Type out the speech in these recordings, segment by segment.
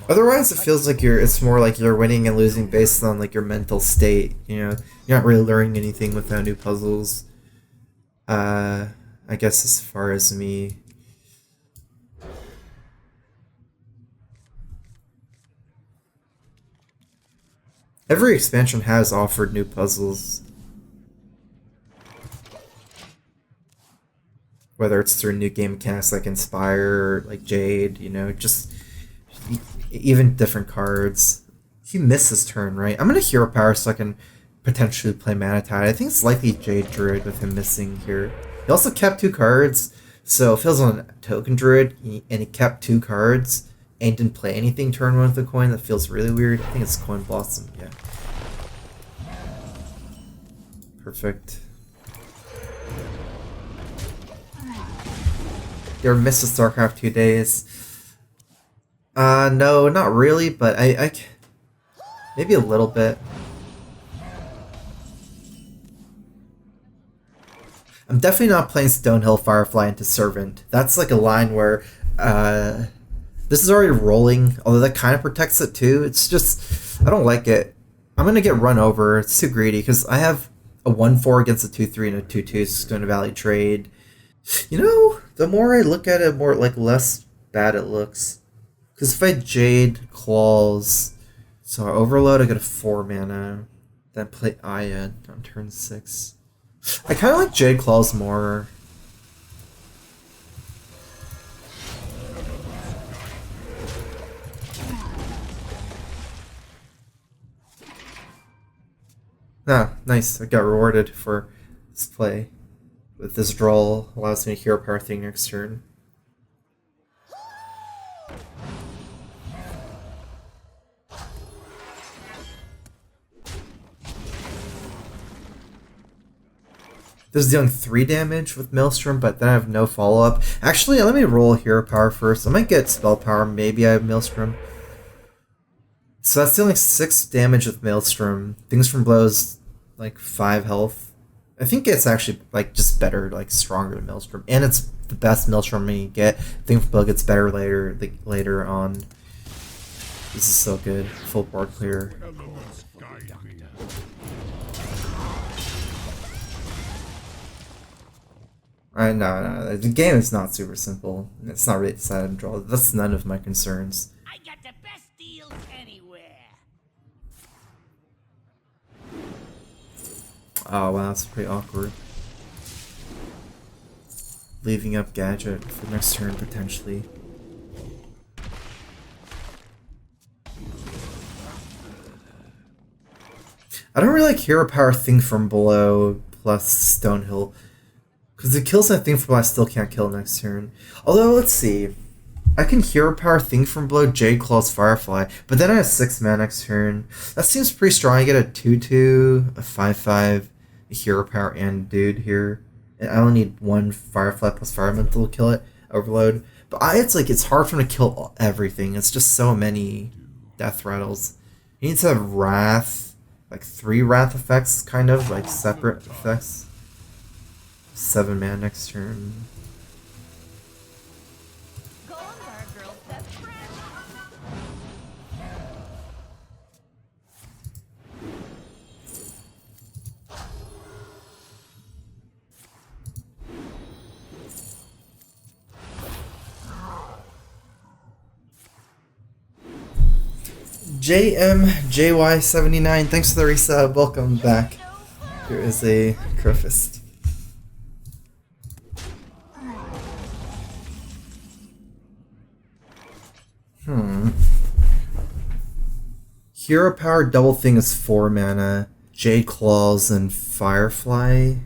Otherwise, it feels like it's more like you're winning and losing based on like your mental state. You know, you're not really learning anything without new puzzles. I guess as far as me. Every expansion has offered new puzzles. Whether it's through new game mechanics like Inspire, or like Jade, you know, just even different cards. He missed his turn, right? I'm gonna Hero Power so I can potentially play Mana Tide. I think it's likely Jade Druid with him missing here. He also kept 2 cards, so if he was on Token Druid and he kept 2 cards and didn't play anything turn 1 with the coin, that feels really weird. I think it's Coin Blossom, yeah. Perfect. You ever missed a StarCraft 2 days? No, not really, but I maybe a little bit. I'm definitely not playing Stonehill Firefly into Servant. That's like a line where this is already rolling, although that kind of protects it too. It's just, I don't like it. I'm going to get run over. It's too greedy because I have a 1-4 against a 2-3 and a 2-2 Stone Valley trade. You know, the more I look at it, the more like less bad it looks. Because if I Jade Claws, so I overload, I get a 4 mana. Then play Aya on turn 6. I kind of like Jade Claws more. Ah, nice. I got rewarded for this play. With this draw, allows me to Hero Power thing next turn. This is dealing 3 damage with Maelstrom, but then I have no follow-up. Actually, let me roll Hero Power first. I might get Spell Power, maybe I have Maelstrom. So that's dealing 6 damage with Maelstrom. Things from Blows, like 5 health. I think it's actually like just better, like stronger than Maelstrom. And it's the best Maelstrom you get. Things from Blow gets better later on. This is so good. Full board clear. No, the game is not super simple. It's not really decided to draw. That's none of my concerns. I got the best deals anywhere. Oh wow, that's pretty awkward. Leaving up Gadget for next turn potentially. I don't really like Hero Power Thing from Below plus Stonehill. Because it kills that Thing from Below, I still can't kill next turn. Although, let's see. I can Hero Power Thing from Below, Jade Claws Firefly, but then I have 6 mana next turn. That seems pretty strong. I get a 2-2, a 5-5, a Hero Power, and Dude here. And I only need 1 Firefly plus Fire Elemental to kill it, Overload. But it's hard for him to kill everything. It's just so many Death Rattles. He needs to have Wrath, like 3 Wrath effects, kind of, like separate effects. 7 mana next turn. JMJY79, thanks for the resub. Welcome back. Here is a Crowfist. Hero Power Double Thing is 4 mana. Jade Claws and Firefly.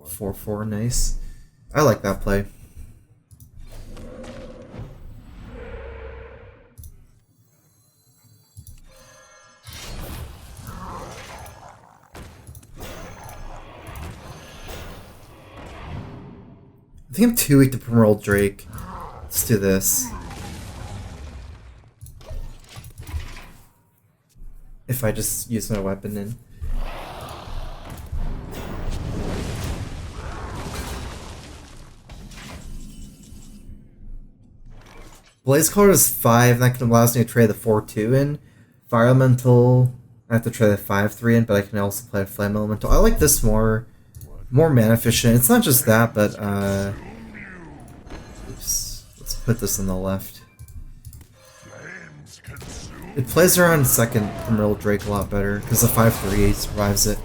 4/4, nice. I like that play. I think I'm too weak to Primroll Drake. Let's do this. If I just use my weapon in. Blaze Color is 5, and that can allows me to trade the 4-2 in. Fire Elemental, I have to trade the 5-3 in, but I can also play a Flame Elemental. I like this more mana efficient. It's not just that, but oops. Let's put this on the left. It plays around second Emerald Drake a lot better, because the 5-3 survives it.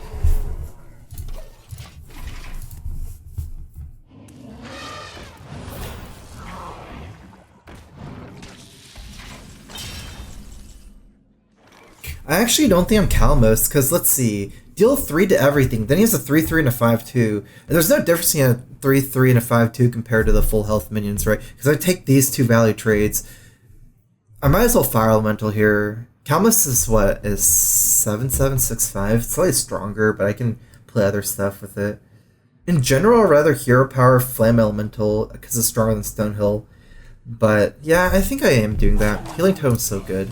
I actually don't think I'm Calmos, because let's see. Deal 3 to everything, then he has a 3-3 and a 5-2. And there's no difference in a 3-3 and a 5-2 compared to the full health minions, right? Because I take these 2 value trades. I might as well Fire Elemental here. Calmos is what? Is 7-7-6-5? It's slightly stronger, but I can play other stuff with it. In general, I'd rather Hero Power Flame Elemental, because it's stronger than Stonehill. But yeah, I think I am doing that. Healing Totem's so good.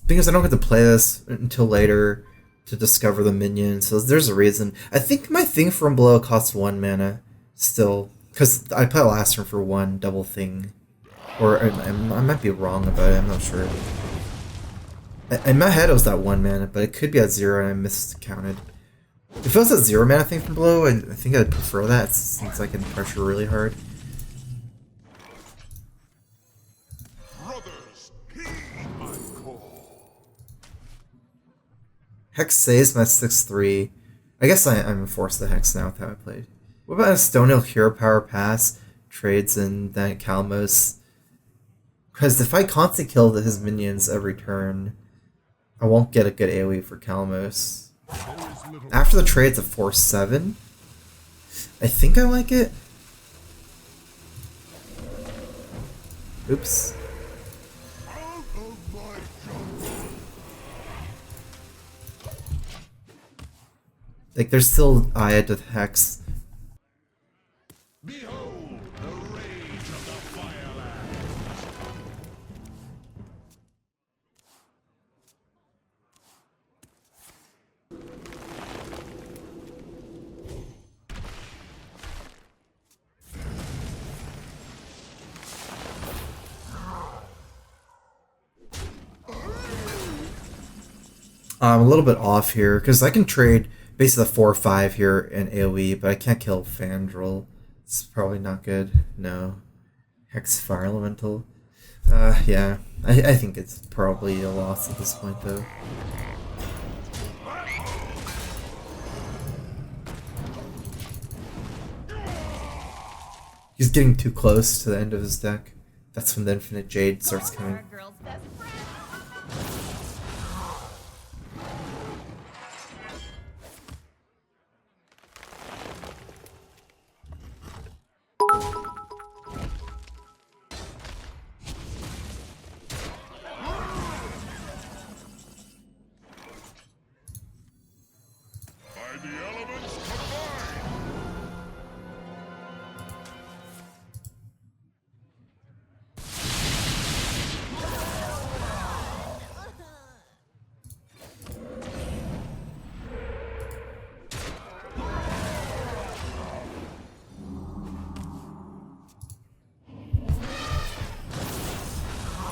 Because I don't get to play this until later to discover the minion, so there's a reason. I think my thing from below costs 1 mana still, because I play last turn for 1 double thing. Or I might be wrong about it, I'm not sure. In my head it was that 1 mana, but it could be at 0 and I miscounted. If it was a 0 mana thing from below, I think I'd prefer that since I can pressure really hard. Hex saves my 6-3. I guess I'm forced to Hex now with how I played. What about a Stonehill Hero Power Pass? Trades in that Calmos. Because if I constantly kill his minions every turn, I won't get a good AoE for Calmos. After the trade's a 4-7. I think I like it. Oops. Like, there's still Aya to Hex. Behold the rage of the Firelands. I'm a little bit off here, because I can trade basically the 4-5 here in AoE, but I can't kill Fandral. It's probably not good. No. Hex Fire Elemental. Yeah. I think it's probably a loss at this point, though. He's getting too close to the end of his deck. That's when the Infinite Jade starts coming.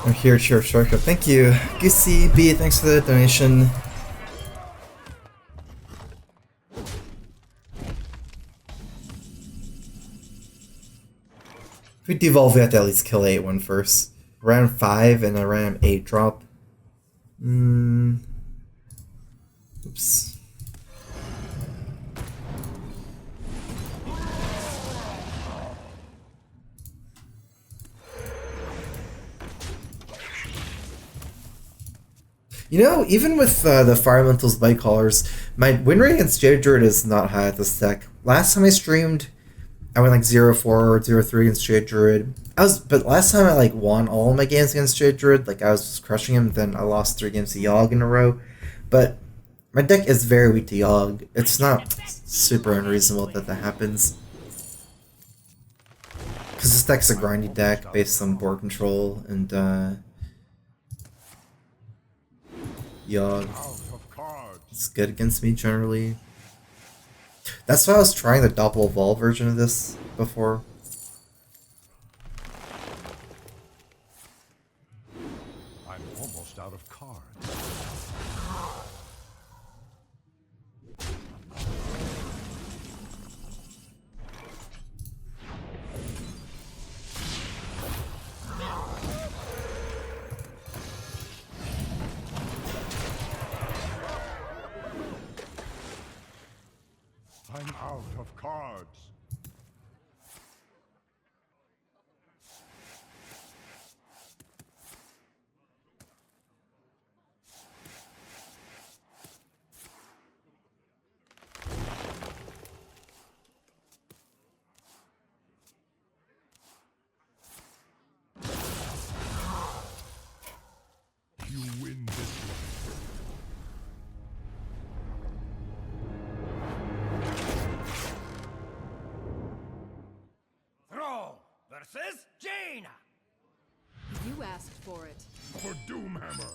I'm here, StrifeCro. Thank you. Goosey B, thanks for the donation. If we devolve, we have to at least kill 8-1 first. Round 5 and a round 8 drop. Oops. You know, even with the Fire Elementals Bite Callers, my win rate against Jaded Druid is not high at this deck. Last time I streamed, I went like 0-4 or 0-3 against Jaded Druid. But last time I like won all my games against Jaded Druid, like I was just crushing him, then I lost 3 games to Yogg in a row. But my deck is very weak to Yogg. It's not super unreasonable that happens. Because this deck's a grindy deck based on board control and Yogg. It's good against me generally. That's why I was trying the double evolve version of this before. I'm almost out of cards. I'm out of cards. You win this one. Throw versus Jaina. You asked for it. For Doomhammer.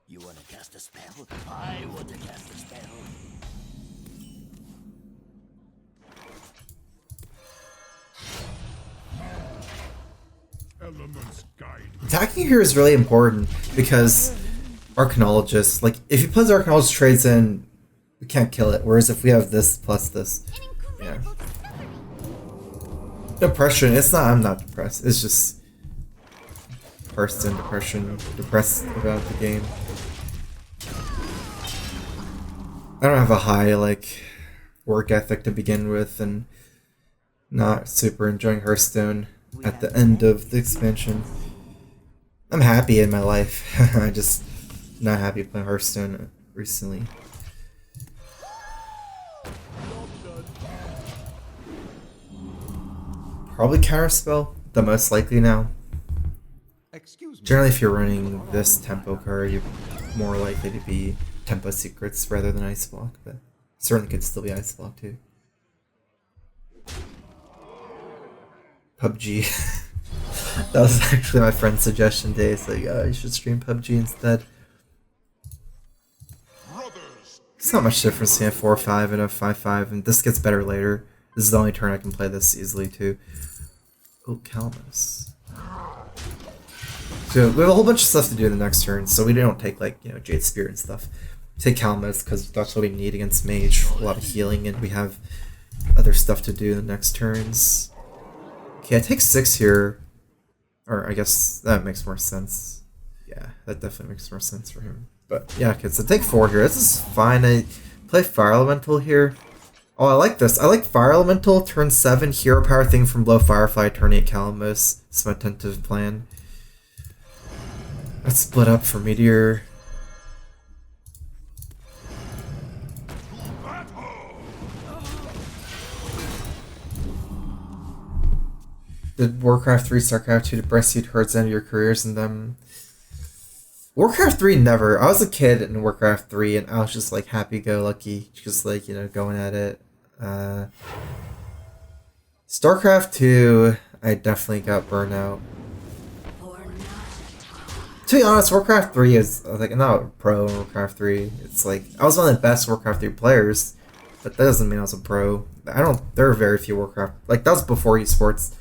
You want to cast a spell? I want to cast a spell. Elements guide me. Attacking here is really important because Arcanologist, like, if he puts Arcanologist trades in, we can't kill it. Whereas if we have this plus this, yeah. Depression, it's not, I'm not depressed. It's just Hearthstone depression, depressed about the game. I don't have a high, like, work ethic to begin with, and not super enjoying Hearthstone at the end of the expansion. I'm happy in my life. I just not happy playing Hearthstone recently. Probably Counterspell, the most likely now. Excuse me. Generally, if you're running this tempo card, you're more likely to be tempo secrets rather than ice block, but certainly could still be ice block too. PUBG. That was actually my friend's suggestion today. It's like, oh, you should stream PUBG instead. It's not much difference between a 4-5 and a 5-5, and this gets better later. This is the only turn I can play this easily too. Oh, Calamus. So we have a whole bunch of stuff to do in the next turn, so we don't take, like, you know, Jade Spear and stuff. We take Calamus because that's what we need against Mage. A lot of healing, and we have other stuff to do in the next turns. Okay, I take 6 here. Or I guess that makes more sense. Yeah, that definitely makes more sense for him. But yeah, okay, so take 4 here. This is fine. I play Fire Elemental here. Oh, I like this. I like Fire Elemental, turn 7, Hero Power thing from below Firefly, turn 8 Calamus. It's my tentative plan. Let's split up for Meteor. Did Warcraft 3, StarCraft 2 depress you towards the end of your careers in them? Warcraft 3 never. I was a kid in Warcraft 3 and I was just like happy-go-lucky, just like, you know, going at it. StarCraft 2, I definitely got burnt out. To be honest, Warcraft 3 is, like, I'm not a pro in Warcraft 3. It's like, I was one of the best Warcraft 3 players, but that doesn't mean I was a pro. There are very few Warcraft, like, that was before esports.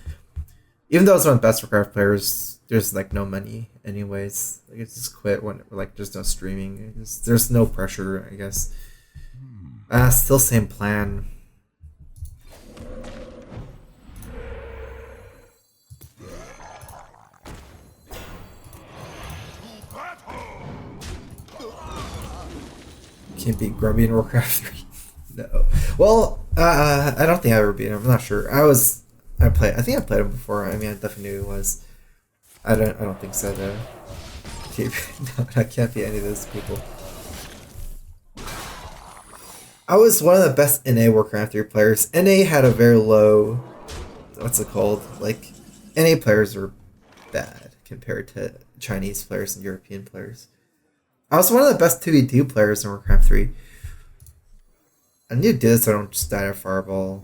Even though I was one of the best Warcraft players, there's, like, no money anyways. Like, it's just quit when, like, there's no streaming. There's no pressure, I guess. Still same plan. Can't beat Grubby in Warcraft 3. No. Well, I don't think I ever beat him. I'm not sure. I think I played him before. I mean, I definitely knew who he was. I don't think so though. No, I can't beat any of those people. I was one of the best NA Warcraft 3 players. NA had a very low, what's it called? Like, NA players are bad compared to Chinese players and European players. I was one of the best 2v2 players in Warcraft 3. I need to do this so I don't just die to Fireball.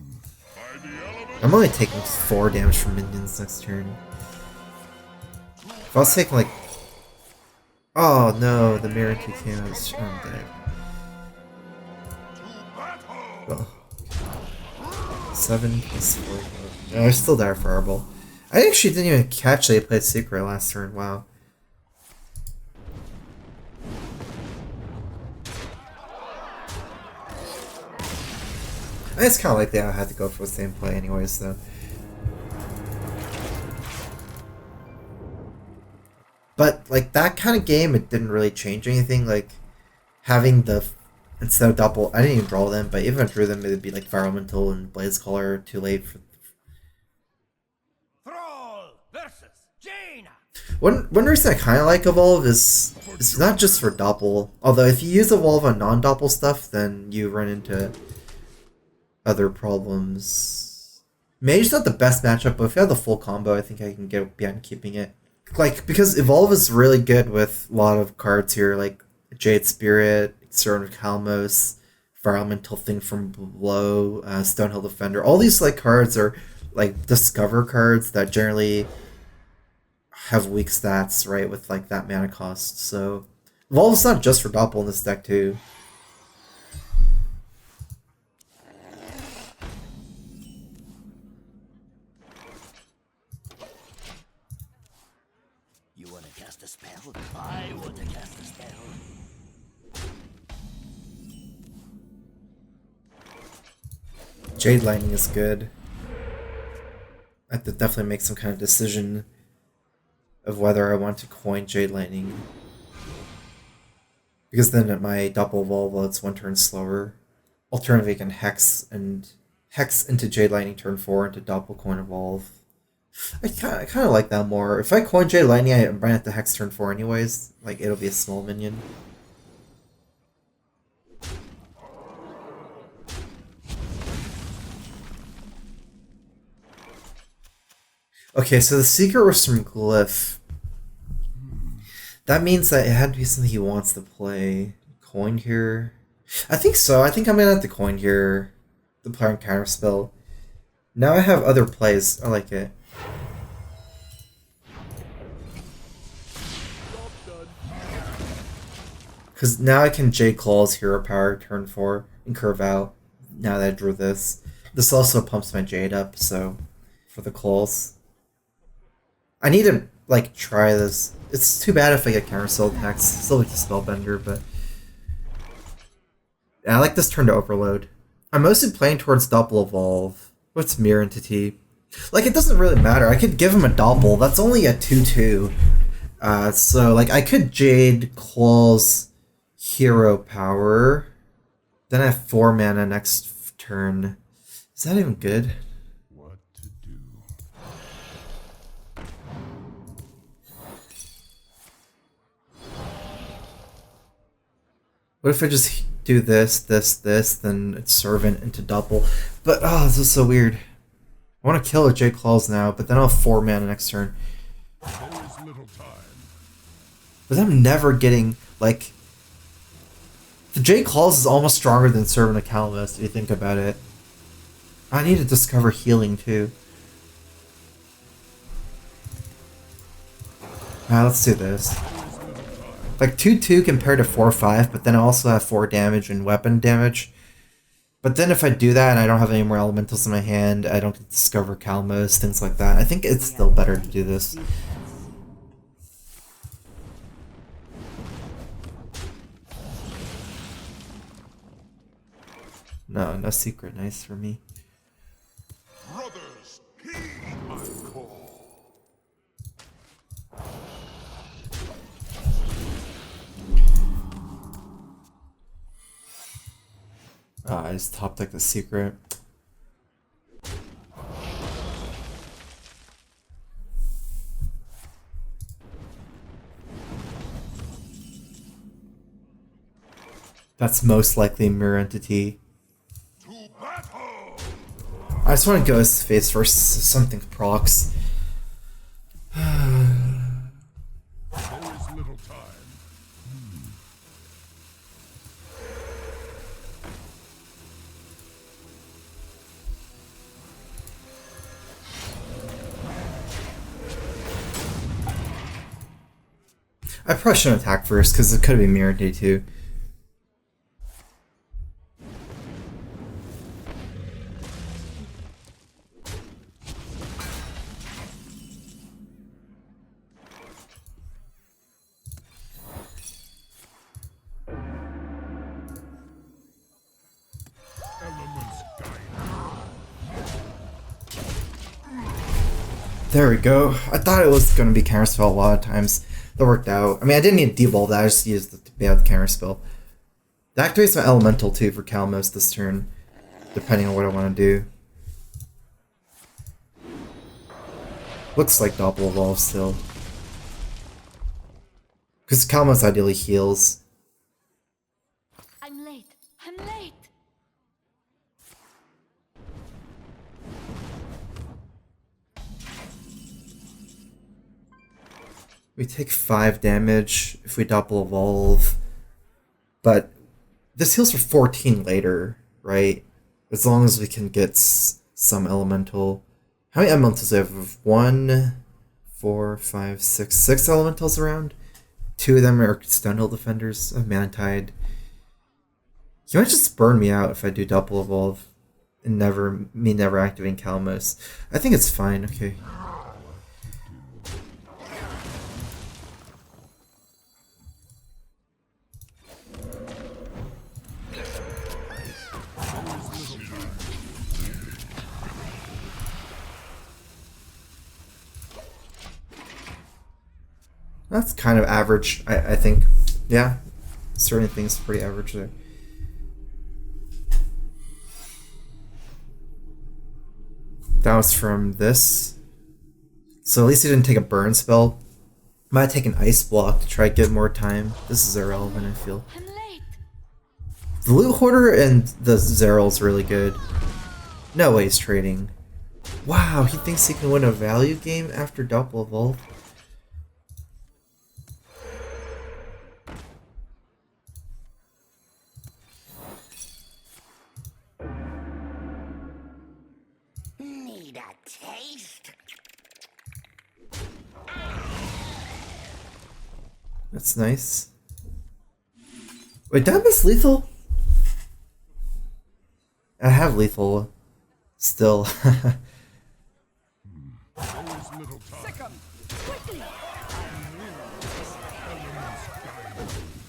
I'm only taking 4 damage from minions next turn. If I was taking like... Oh no, the mirror into cans. I'm dead. Well, 7 plus 4. No, I still die to Fireball. I actually didn't even catch that he played Secret last turn, wow. It's kind of like I had to go for the same play anyways, though. But, like, that kind of game, it didn't really change anything. Like, having the... Instead of double... I didn't even draw them, but even if I drew them, it would be, like, Environmental and Blaze Color too late for... Thrall versus Jaina. One reason I kind of like Evolve is... It's not just for double. Although, if you use Evolve on non-double stuff, then you run into... other problems. Mage's not the best matchup, but if you have the full combo, I think I can get behind keeping it. Like, because Evolve is really good with a lot of cards here, like Jade Spirit, External Kalmos, Environmental Thing from Below, Stonehill Defender. All these like cards are like Discover cards that generally have weak stats, right, with like that mana cost. So Evolve's not just for Doppel in this deck too. Cast a spell. I want to cast a spell. Jade Lightning is good. I have to definitely make some kind of decision of whether I want to coin Jade Lightning. Because then at my double evolve, well, it's 1 turn slower. Alternatively, I can Hex into Jade Lightning turn 4 into double coin evolve. I kind of like that more. If I coin Jade Lightning, I might have to Hex turn 4 anyways. Like, it'll be a small minion. Okay, so the secret was from Glyph. That means that it had to be something he wants to play. Coin here? I think so. I think I'm gonna have to coin here. The player and counter spell. Now I have other plays. I like it. Because now I can Jade Claw's Hero Power turn 4 and curve out. Now that I drew this. This also pumps my Jade up, so for the claws. I need to like try this. It's too bad if I get counter spell attacks. Still like the Spellbender, but yeah, I like this turn to Overload. I'm mostly playing towards Double Evolve. What's Mirror Entity? Like, it doesn't really matter. I could give him a Double. That's only a 2/2. So like I could Jade Claw's Hero Power. Then I have 4 mana next turn. Is that even good? What to do? What if I just do this, then it's Servant into double? But, oh, this is so weird. I want to kill a Jade Claws now, but then I'll have 4 mana next turn. There is little time. But I'm never getting, like... The Jade Claws is almost stronger than Servant of Calmus, if you think about it. I need to discover healing, too. Let's do this. Like 2/2 compared to 4/5, but then I also have 4 damage and weapon damage. But then if I do that and I don't have any more elementals in my hand, I don't discover Calmos, things like that. I think it's still better to do this. No secret. Nice for me. Brothers, heed my call. I just top deck the secret. That's most likely Mirror Entity. I just want to go his face first. Something procs. There is little time. I probably shouldn't attack first because it could have been mirrored day 2. Elements guide. There we go. I thought it was going to be counterspell a lot of times. That worked out. I mean, I didn't need to devolve that. I just used it to be out the counterspell. That activates my elemental too for Kalmos this turn, depending on what I want to do. Looks like Doppel Evolve still. Because Kalmos ideally heals. I'm late. I'm late. We take 5 damage if we Doppel Evolve. But this heals for 14 later, right? As long as we can get some elemental. How many elementals do I have? 1, 4, 5, 6. 6 elementals around. 2 of them are Stonehill defenders of Mantide. He might just burn me out if I do Double Evolve and never activating Kalmos. I think it's fine, okay. That's kind of average, I think. Yeah, certain things pretty average there. That was from this. So at least he didn't take a burn spell. Might take an ice block to try to get more time. This is irrelevant, I feel. I'm late. The Loot Hoarder and the Zeryl's really good. No way he's trading. Wow, he thinks he can win a value game after Double Evolve. Need a taste? That's nice. Wait, did I miss lethal? I have lethal still. There is little time. Sick 'em. Elements guide.